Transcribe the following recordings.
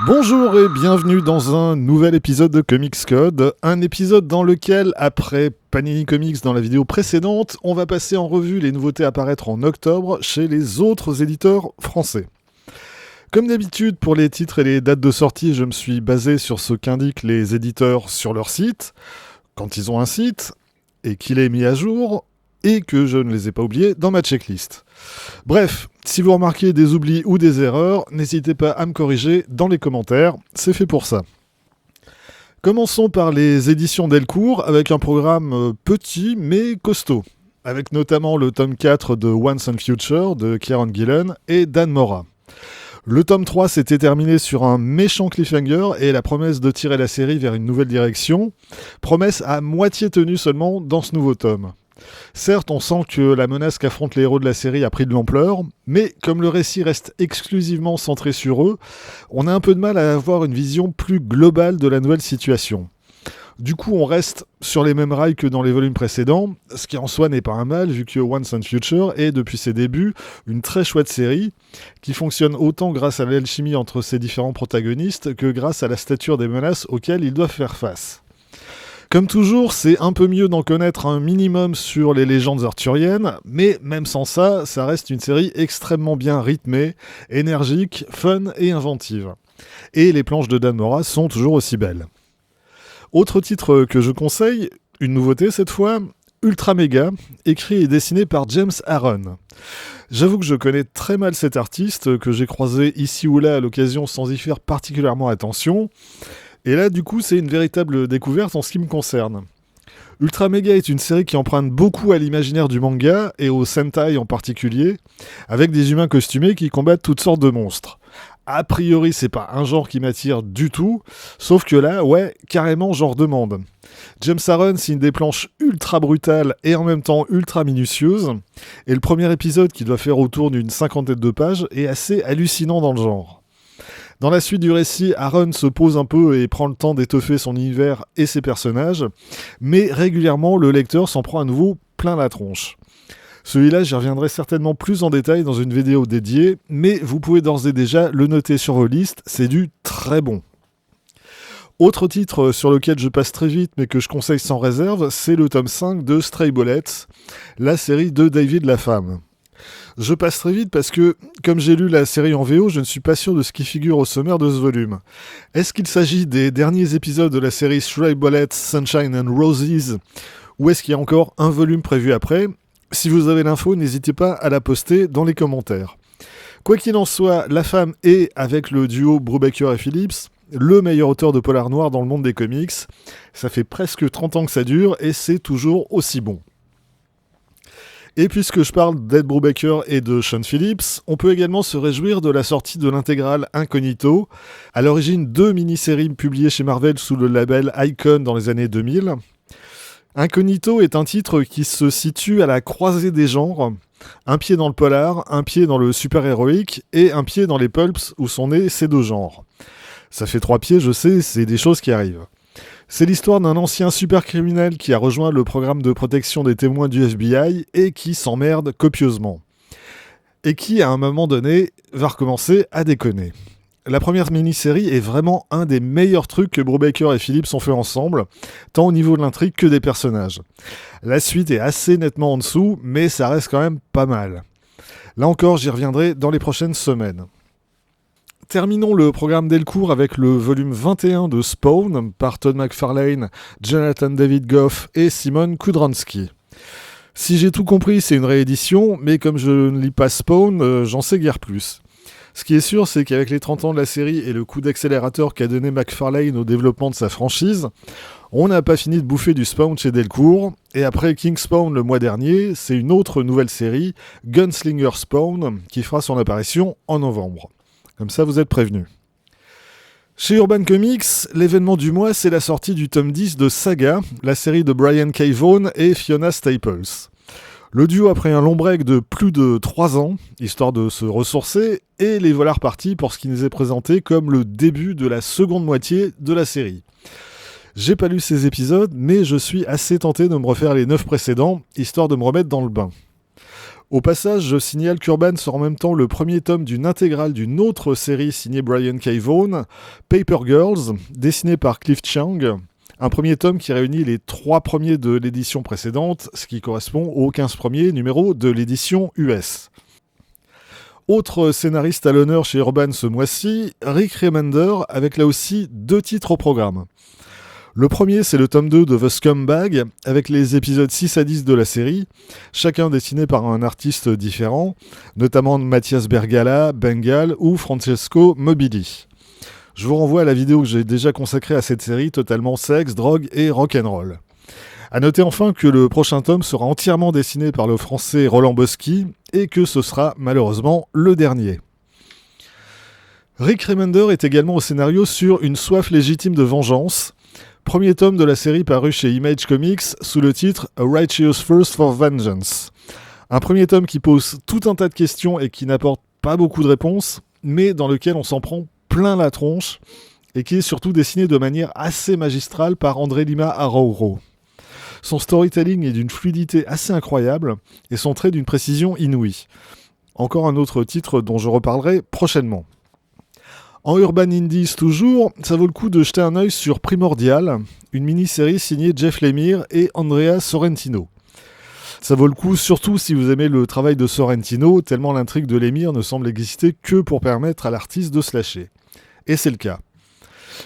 Bonjour et bienvenue dans un nouvel épisode de Comics Code, un épisode dans lequel, après Panini Comics dans la vidéo précédente, on va passer en revue les nouveautés à paraître en octobre chez les autres éditeurs français. Comme d'habitude, pour les titres et les dates de sortie, je me suis basé sur ce qu'indiquent les éditeurs sur leur site, quand ils ont un site, et qu'il est mis à jour, et que je ne les ai pas oubliés dans ma checklist. Bref, si vous remarquez des oublis ou des erreurs, n'hésitez pas à me corriger dans les commentaires, c'est fait pour ça. Commençons par les éditions Delcourt avec un programme petit mais costaud, avec notamment le tome 4 de Once and Future de Kieron Gillen et Dan Mora. Le tome 3 s'était terminé sur un méchant cliffhanger et la promesse de tirer la série vers une nouvelle direction, promesse à moitié tenue seulement dans ce nouveau tome. Certes, on sent que la menace qu'affrontent les héros de la série a pris de l'ampleur, mais comme le récit reste exclusivement centré sur eux, on a un peu de mal à avoir une vision plus globale de la nouvelle situation. Du coup, on reste sur les mêmes rails que dans les volumes précédents, ce qui en soi n'est pas un mal, vu que Once and Future est, depuis ses débuts, une très chouette série, qui fonctionne autant grâce à l'alchimie entre ses différents protagonistes que grâce à la stature des menaces auxquelles ils doivent faire face. Comme toujours, c'est un peu mieux d'en connaître un minimum sur les légendes arthuriennes, mais même sans ça, ça reste une série extrêmement bien rythmée, énergique, fun et inventive. Et les planches de Dan Mora sont toujours aussi belles. Autre titre que je conseille, une nouveauté cette fois, Ultra Mega, écrit et dessiné par James Aaron. J'avoue que je connais très mal cet artiste, que j'ai croisé ici ou là à l'occasion sans y faire particulièrement attention. Et là, du coup, c'est une véritable découverte en ce qui me concerne. Ultra Mega est une série qui emprunte beaucoup à l'imaginaire du manga, et au Sentai en particulier, avec des humains costumés qui combattent toutes sortes de monstres. A priori, c'est pas un genre qui m'attire du tout, sauf que là, ouais, carrément, j'en redemande. James Aaron signe des planches ultra brutales et en même temps ultra minutieuses, et le premier épisode, qui doit faire autour d'une 50aine de pages, est assez hallucinant dans le genre. Dans la suite du récit, Aaron se pose un peu et prend le temps d'étoffer son univers et ses personnages, mais régulièrement, le lecteur s'en prend à nouveau plein la tronche. Celui-là, j'y reviendrai certainement plus en détail dans une vidéo dédiée, mais vous pouvez d'ores et déjà le noter sur vos listes, c'est du très bon. Autre titre sur lequel je passe très vite mais que je conseille sans réserve, c'est le tome 5 de Stray Bullets, la série de David Lapham. Je passe très vite parce que, comme j'ai lu la série en VO, je ne suis pas sûr de ce qui figure au sommaire de ce volume. Est-ce qu'il s'agit des derniers épisodes de la série Stray Bullets, Sunshine and Roses, ou est-ce qu'il y a encore un volume prévu après ? Si vous avez l'info, n'hésitez pas à la poster dans les commentaires. Quoi qu'il en soit, Lapham est, avec le duo Brubaker et Phillips, le meilleur auteur de polar noir dans le monde des comics. Ça fait presque 30 ans que ça dure et c'est toujours aussi bon. Et puisque je parle d'Ed Brubaker et de Sean Phillips, on peut également se réjouir de la sortie de l'intégrale Incognito, à l'origine 2 mini-séries publiées chez Marvel sous le label Icon dans les années 2000. Incognito est un titre qui se situe à la croisée des genres, un pied dans le polar, un pied dans le super-héroïque et un pied dans les pulps où sont nés ces deux genres. Ça fait 3 pieds, je sais, c'est des choses qui arrivent. C'est l'histoire d'un ancien supercriminel qui a rejoint le programme de protection des témoins du FBI et qui s'emmerde copieusement. Et qui, à un moment donné, va recommencer à déconner. La première mini-série est vraiment un des meilleurs trucs que Brubaker et Phillips ont fait ensemble, tant au niveau de l'intrigue que des personnages. La suite est assez nettement en dessous, mais ça reste quand même pas mal. Là encore, j'y reviendrai dans les prochaines semaines. Terminons le programme Delcourt avec le volume 21 de Spawn par Todd McFarlane, Jonathan David Goff et Simon Kudranski. Si j'ai tout compris, c'est une réédition, mais comme je ne lis pas Spawn, j'en sais guère plus. Ce qui est sûr, c'est qu'avec les 30 ans de la série et le coup d'accélérateur qu'a donné McFarlane au développement de sa franchise, on n'a pas fini de bouffer du Spawn chez Delcourt, et après King Spawn le mois dernier, c'est une autre nouvelle série, Gunslinger Spawn, qui fera son apparition en novembre. Comme ça, vous êtes prévenus. Chez Urban Comics, l'événement du mois, c'est la sortie du tome 10 de Saga, la série de Brian K. Vaughan et Fiona Staples. Le duo a pris un long break de plus de 3 ans, histoire de se ressourcer, et les voilà repartis pour ce qui nous est présenté comme le début de la seconde moitié de la série. J'ai pas lu ces épisodes, mais je suis assez tenté de me refaire les 9 précédents, histoire de me remettre dans le bain. Au passage, je signale qu'Urban sort en même temps le premier tome d'une intégrale d'une autre série signée Brian K. Vaughan, Paper Girls, dessinée par Cliff Chiang. Un premier tome qui réunit les 3 premiers de l'édition précédente, ce qui correspond aux 15 premiers numéros de l'édition US. Autre scénariste à l'honneur chez Urban ce mois-ci, Rick Remender, avec là aussi 2 titres au programme. Le premier, c'est le tome 2 de The Scumbag, avec les épisodes 6 à 10 de la série, chacun dessiné par un artiste différent, notamment Mathias Bergala, Bengal ou Francesco Mobili. Je vous renvoie à la vidéo que j'ai déjà consacrée à cette série, totalement sexe, drogue et rock'n'roll. A noter enfin que le prochain tome sera entièrement dessiné par le français Roland Boschi, et que ce sera malheureusement le dernier. Rick Remender est également au scénario sur Une soif légitime de vengeance, premier tome de la série paru chez Image Comics sous le titre A Righteous Thirst for Vengeance. Un premier tome qui pose tout un tas de questions et qui n'apporte pas beaucoup de réponses, mais dans lequel on s'en prend plein la tronche, et qui est surtout dessiné de manière assez magistrale par André Lima Arauro. Son storytelling est d'une fluidité assez incroyable, et son trait d'une précision inouïe. Encore un autre titre dont je reparlerai prochainement. En Urban Indies toujours, ça vaut le coup de jeter un œil sur Primordial, une mini-série signée Jeff Lemire et Andrea Sorrentino. Ça vaut le coup surtout si vous aimez le travail de Sorrentino, tellement l'intrigue de Lemire ne semble exister que pour permettre à l'artiste de se lâcher. Et c'est le cas.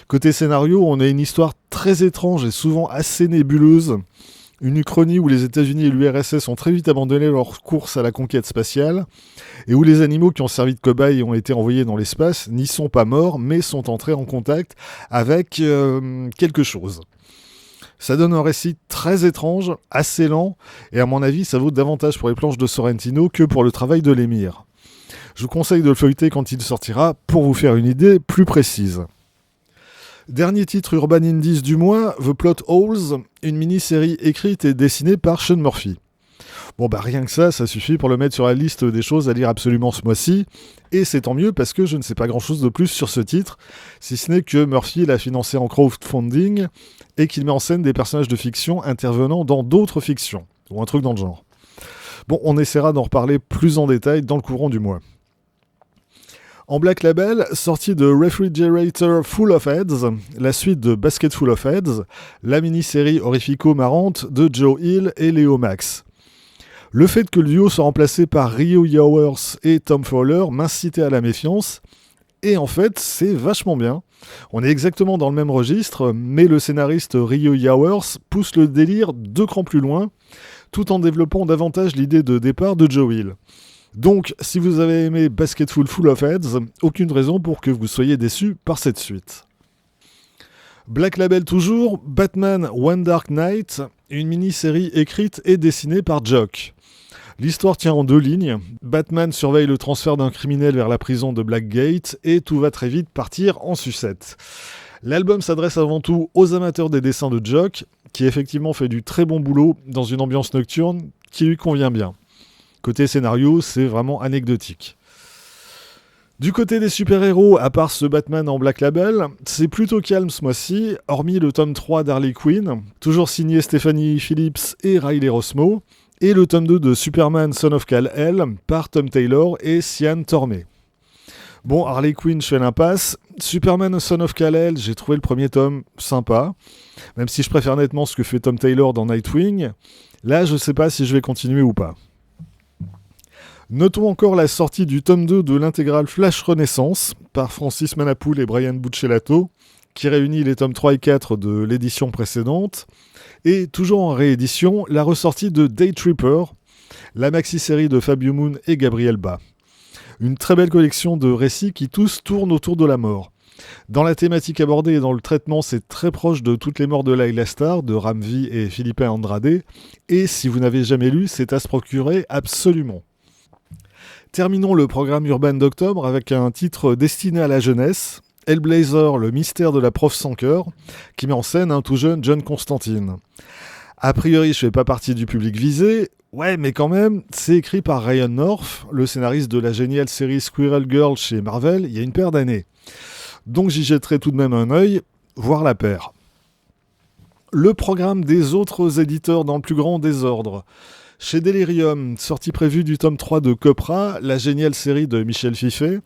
Côté scénario, on a une histoire très étrange et souvent assez nébuleuse, une uchronie où les États-Unis et l'URSS ont très vite abandonné leur course à la conquête spatiale, et où les animaux qui ont servi de cobayes et ont été envoyés dans l'espace n'y sont pas morts, mais sont entrés en contact avec quelque chose. Ça donne un récit très étrange, assez lent, et à mon avis, ça vaut davantage pour les planches de Sorrentino que pour le travail de Lemire. Je vous conseille de le feuilleter quand il sortira pour vous faire une idée plus précise. Dernier titre Urban Indies du mois, The Plot Holes, une mini-série écrite et dessinée par Sean Murphy. Bon bah rien que ça suffit pour le mettre sur la liste des choses à lire absolument ce mois-ci, et c'est tant mieux parce que je ne sais pas grand-chose de plus sur ce titre, si ce n'est que Murphy l'a financé en crowdfunding, et qu'il met en scène des personnages de fiction intervenant dans d'autres fictions, ou un truc dans le genre. Bon, on essaiera d'en reparler plus en détail dans le courant du mois. En Black Label, sortie de Refrigerator Full of Heads, la suite de Basket Full of Heads, la mini-série horrifico-marrante de Joe Hill et Léo Max. Le fait que le duo soit remplacé par Rio Yowers et Tom Fowler m'incitait à la méfiance, et en fait, c'est vachement bien. On est exactement dans le même registre, mais le scénariste Rio Yowers pousse le délire 2 crans plus loin, tout en développant davantage l'idée de départ de Joe Hill. Donc, si vous avez aimé Basketful Full of Heads, aucune raison pour que vous soyez déçus par cette suite. Black Label toujours, Batman One Dark Knight, une mini-série écrite et dessinée par Jock. L'histoire tient en 2 lignes. Batman surveille le transfert d'un criminel vers la prison de Blackgate et tout va très vite partir en sucette. L'album s'adresse avant tout aux amateurs des dessins de Jock, qui effectivement fait du très bon boulot dans une ambiance nocturne qui lui convient bien. Côté scénario, c'est vraiment anecdotique. Du côté des super-héros, à part ce Batman en Black Label, c'est plutôt calme ce mois-ci, hormis le tome 3 d'Harley Quinn, toujours signé Stephanie Phillips et Riley Rossmo, et le tome 2 de Superman Son of Kal-El par Tom Taylor et Cian Tormey. Bon, Harley Quinn, je fais l'impasse. Superman Son of Kal-El, j'ai trouvé le premier tome sympa, même si je préfère nettement ce que fait Tom Taylor dans Nightwing. Là, je sais pas si je vais continuer ou pas. Notons encore la sortie du tome 2 de l'intégrale Flash Renaissance par Francis Manapoul et Brian Buccellato, qui réunit les tomes 3 et 4 de l'édition précédente, et toujours en réédition, la ressortie de Day Tripper, la maxi-série de Fabio Moon et Gabriel Ba. Une très belle collection de récits qui tous tournent autour de la mort. Dans la thématique abordée et dans le traitement, c'est très proche de Toutes les morts de Laila Starr, de Ramvi et Felipe Andrade, et si vous n'avez jamais lu, c'est à se procurer absolument. Terminons le programme urbain d'octobre avec un titre destiné à la jeunesse, Hellblazer, le mystère de la prof sans cœur, qui met en scène un tout jeune John Constantine. A priori, je fais pas partie du public visé, ouais, mais quand même, c'est écrit par Ryan North, le scénariste de la géniale série Squirrel Girl chez Marvel, il y a une paire d'années. Donc j'y jetterai tout de même un œil, voir la paire. Le programme des autres éditeurs dans le plus grand désordre. Chez Delirium, sortie prévue du tome 3 de Copra, la géniale série de Michel Fifet.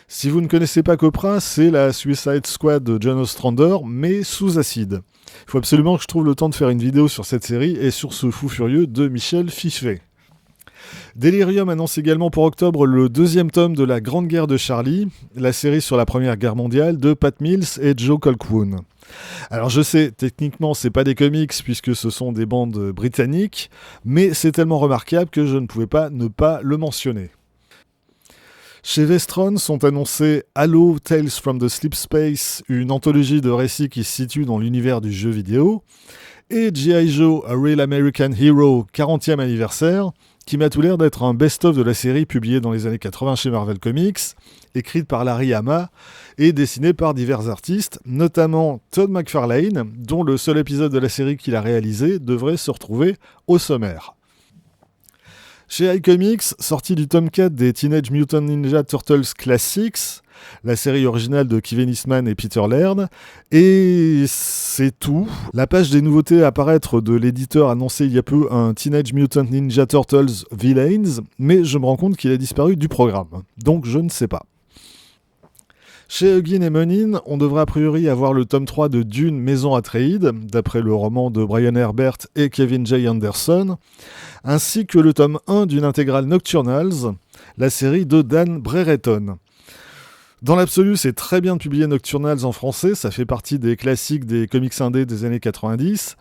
Si vous ne connaissez pas Copra, c'est la Suicide Squad de John Ostrander, mais sous acide. Il faut absolument que je trouve le temps de faire une vidéo sur cette série et sur ce fou furieux de Michel Fifet. Delirium annonce également pour octobre le 2e tome de La Grande Guerre de Charlie, la série sur la Première Guerre mondiale de Pat Mills et Joe Colquhoun. Alors je sais, techniquement c'est pas des comics puisque ce sont des bandes britanniques, mais c'est tellement remarquable que je ne pouvais pas ne pas le mentionner. Chez Vestron sont annoncés Halo Tales from the Sleep Space, une anthologie de récits qui se situe dans l'univers du jeu vidéo, et G.I. Joe, A Real American Hero, 40e anniversaire, qui m'a tout l'air d'être un best-of de la série publiée dans les années 80 chez Marvel Comics, écrite par Larry Hama et dessinée par divers artistes, notamment Todd McFarlane, dont le seul épisode de la série qu'il a réalisé devrait se retrouver au sommaire. Chez iComics, sortie du tome 4 des Teenage Mutant Ninja Turtles Classics, la série originale de Kevin Eastman et Peter Laird, et c'est tout. La page des nouveautés à apparaître de l'éditeur annonçait il y a peu un Teenage Mutant Ninja Turtles Villains, mais je me rends compte qu'il a disparu du programme, donc je ne sais pas. Chez Huggin et Munin, on devrait a priori avoir le tome 3 de Dune Maison Atreides, d'après le roman de Brian Herbert et Kevin J. Anderson, ainsi que le tome 1 d'une intégrale Nocturnals, la série de Dan Brereton. Dans l'absolu, c'est très bien de publier Nocturnals en français, ça fait partie des classiques des comics indés des années 90.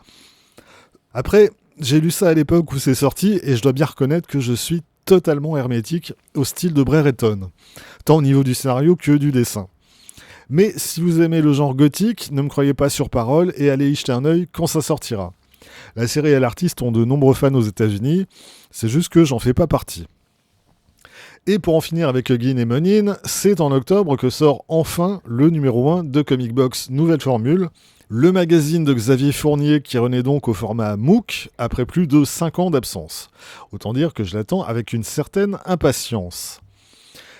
Après, j'ai lu ça à l'époque où c'est sorti, et je dois bien reconnaître que je suis totalement hermétique au style de Brereton, tant au niveau du scénario que du dessin. Mais si vous aimez le genre gothique, ne me croyez pas sur parole et allez y jeter un œil quand ça sortira. La série et l'artiste ont de nombreux fans aux États-Unis, c'est juste que j'en fais pas partie. Et pour en finir avec Huggin et Munin, c'est en octobre que sort enfin le numéro 1 de Comic Box Nouvelle Formule, le magazine de Xavier Fournier qui renaît donc au format MOOC après plus de 5 ans d'absence. Autant dire que je l'attends avec une certaine impatience.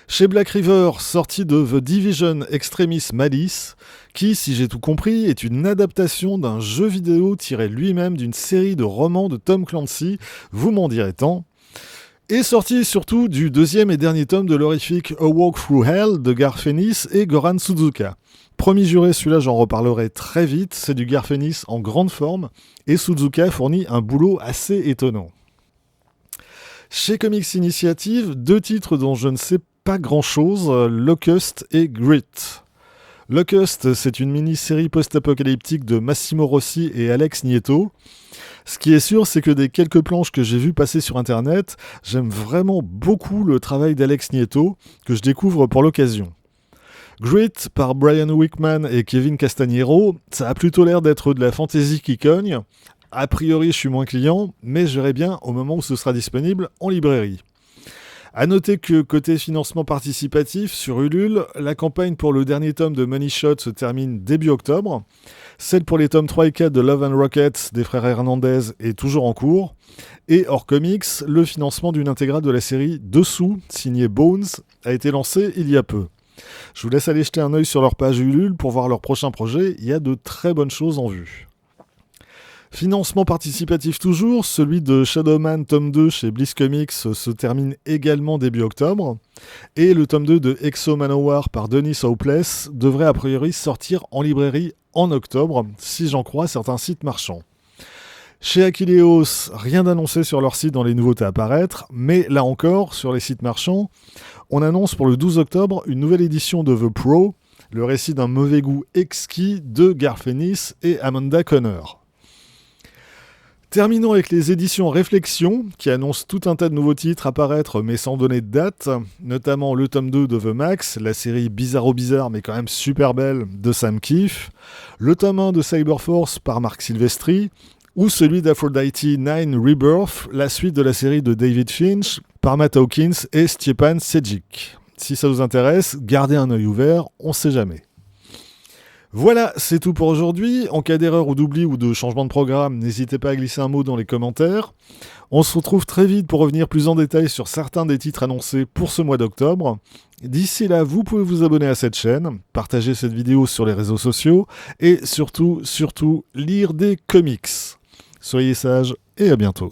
Chez Black River, sortie de The Division Extremis Malice, qui, si j'ai tout compris, est une adaptation d'un jeu vidéo tiré lui-même d'une série de romans de Tom Clancy, vous m'en direz tant. Et sortie surtout du 2e et dernier tome de l'horrifique A Walk Through Hell de Garth Ennis et Goran Sudzuka. Promis juré, celui-là j'en reparlerai très vite, c'est du Garth Ennis en grande forme, et Sudzuka fournit un boulot assez étonnant. Chez Comics Initiative, 2 titres dont je ne sais pas grand-chose, Locust et Grit. Locust, c'est une mini-série post-apocalyptique de Massimo Rossi et Alex Nieto. Ce qui est sûr, c'est que des quelques planches que j'ai vues passer sur internet, j'aime vraiment beaucoup le travail d'Alex Nieto, que je découvre pour l'occasion. Grit, par Brian Wickman et Kevin Castagnero, ça a plutôt l'air d'être de la fantasy qui cogne. A priori, je suis moins client, mais je verrai bien au moment où ce sera disponible en librairie. A noter que côté financement participatif, sur Ulule, la campagne pour le dernier tome de Money Shot se termine début octobre. Celle pour les tomes 3 et 4 de Love and Rockets des frères Hernandez est toujours en cours. Et hors comics, le financement d'une intégrale de la série Dessous, signée Bones, a été lancé il y a peu. Je vous laisse aller jeter un œil sur leur page Ulule pour voir leur prochain projet, il y a de très bonnes choses en vue. Financement participatif toujours, celui de Shadowman tome 2 chez Bliss Comics se termine également début octobre, et le tome 2 de Exo Manowar par Denis Hopeless devrait a priori sortir en librairie en octobre, si j'en crois certains sites marchands. Chez Achilleos, rien d'annoncé sur leur site dans les nouveautés à apparaître, mais là encore, sur les sites marchands, on annonce pour le 12 octobre une nouvelle édition de The Pro, le récit d'un mauvais goût exquis de Garth Ennis et Amanda Conner. Terminons avec les éditions Réflexion, qui annoncent tout un tas de nouveaux titres à paraître mais sans donner de date, notamment le tome 2 de The Max, la série bizarro-bizarre mais quand même super belle de Sam Keefe, le tome 1 de Cyberforce par Marc Silvestri, ou celui d'Aphrodite 9 Rebirth, la suite de la série de David Finch par Matt Hawkins et Stjepan Sejic. Si ça vous intéresse, gardez un œil ouvert, on sait jamais. Voilà, c'est tout pour aujourd'hui. En cas d'erreur ou d'oubli ou de changement de programme, n'hésitez pas à glisser un mot dans les commentaires. On se retrouve très vite pour revenir plus en détail sur certains des titres annoncés pour ce mois d'octobre. D'ici là, vous pouvez vous abonner à cette chaîne, partager cette vidéo sur les réseaux sociaux et surtout, lire des comics. Soyez sages et à bientôt.